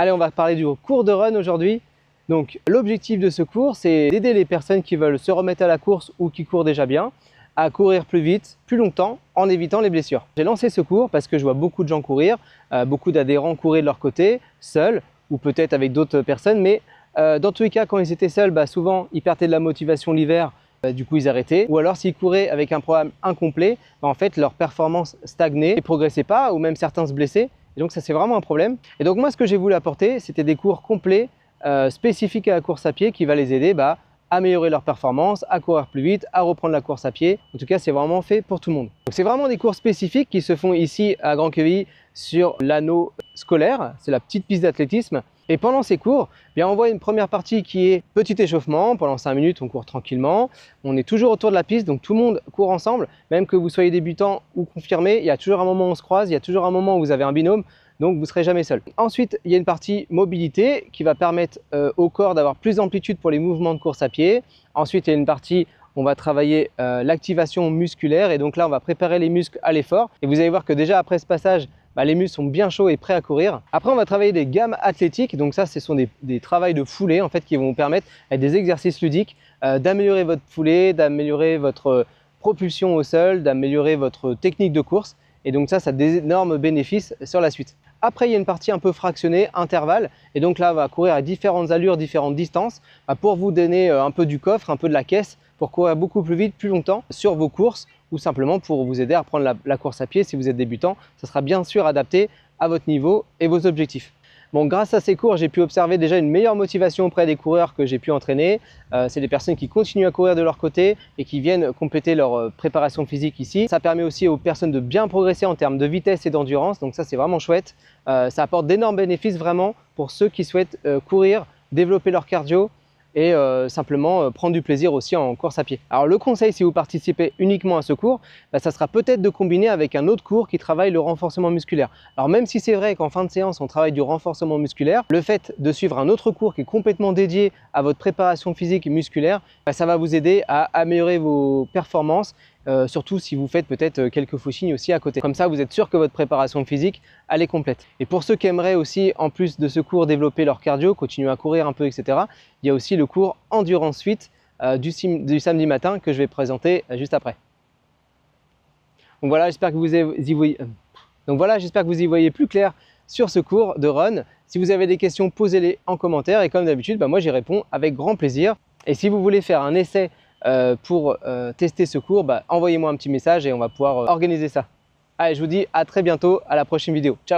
Allez, on va parler du cours de run aujourd'hui. Donc l'objectif de ce cours, c'est d'aider les personnes qui veulent se remettre à la course ou qui courent déjà bien à courir plus vite, plus longtemps, en évitant les blessures. J'ai lancé ce cours parce que je vois beaucoup de gens courir, beaucoup d'adhérents courir de leur côté, seuls ou peut-être avec d'autres personnes, mais dans tous les cas, quand ils étaient seuls, souvent ils perdaient de la motivation l'hiver, du coup ils arrêtaient. Ou alors s'ils couraient avec un programme incomplet, en fait leur performance stagnait, ils ne progressaient pas ou même certains se blessaient. Et donc ça c'est vraiment un problème. Et donc moi ce que j'ai voulu apporter, c'était des cours complets, spécifiques à la course à pied qui va les aider à améliorer leur performance, à courir plus vite, à reprendre la course à pied. En tout cas, c'est vraiment fait pour tout le monde. Donc c'est vraiment des cours spécifiques qui se font ici à Grand-Quevilly sur l'anneau scolaire. C'est la petite piste d'athlétisme. Et pendant ces cours, on voit une première partie qui est petit échauffement. Pendant 5 minutes, on court tranquillement. On est toujours autour de la piste, donc tout le monde court ensemble. Même que vous soyez débutant ou confirmé, il y a toujours un moment où on se croise, il y a toujours un moment où vous avez un binôme. Donc vous ne serez jamais seul. Ensuite, il y a une partie mobilité qui va permettre au corps d'avoir plus d'amplitude pour les mouvements de course à pied. Ensuite, il y a une partie où on va travailler l'activation musculaire et donc là, on va préparer les muscles à l'effort. Et vous allez voir que déjà après ce passage, les muscles sont bien chauds et prêts à courir. Après, on va travailler des gammes athlétiques. Donc ça, ce sont des travails de foulée en fait qui vont vous permettre, avec des exercices ludiques, d'améliorer votre foulée, d'améliorer votre propulsion au sol, d'améliorer votre technique de course. Et donc ça a d'énormes bénéfices sur la suite. Après, il y a une partie un peu fractionnée, intervalle. Et donc là, on va courir à différentes allures, différentes distances pour vous donner un peu du coffre, un peu de la caisse pour courir beaucoup plus vite, plus longtemps sur vos courses ou simplement pour vous aider à prendre la course à pied si vous êtes débutant. Ça sera bien sûr adapté à votre niveau et vos objectifs. Bon, grâce à ces cours, j'ai pu observer déjà une meilleure motivation auprès des coureurs que j'ai pu entraîner. C'est des personnes qui continuent à courir de leur côté et qui viennent compléter leur préparation physique ici. Ça permet aussi aux personnes de bien progresser en termes de vitesse et d'endurance, donc ça c'est vraiment chouette. Ça apporte d'énormes bénéfices vraiment pour ceux qui souhaitent courir, développer leur cardio et simplement prendre du plaisir aussi en course à pied. Alors le conseil si vous participez uniquement à ce cours, ça sera peut-être de combiner avec un autre cours qui travaille le renforcement musculaire. Alors même si c'est vrai qu'en fin de séance on travaille du renforcement musculaire, le fait de suivre un autre cours qui est complètement dédié à votre préparation physique et musculaire, ça va vous aider à améliorer vos performances, surtout si vous faites peut-être quelques footings aussi à côté. Comme ça vous êtes sûr que votre préparation physique elle est complète. Et pour ceux qui aimeraient aussi en plus de ce cours développer leur cardio, continuer à courir un peu etc, il y a aussi le cours Endurance Fit du samedi matin que je vais présenter juste après. Donc voilà, j'espère que vous y voyez plus clair sur ce cours de run. Si vous avez des questions, posez-les en commentaire et comme d'habitude, moi j'y réponds avec grand plaisir. Et si vous voulez faire un essai pour tester ce cours, envoyez-moi un petit message et on va pouvoir organiser ça. Allez, je vous dis à très bientôt, à la prochaine vidéo. Ciao!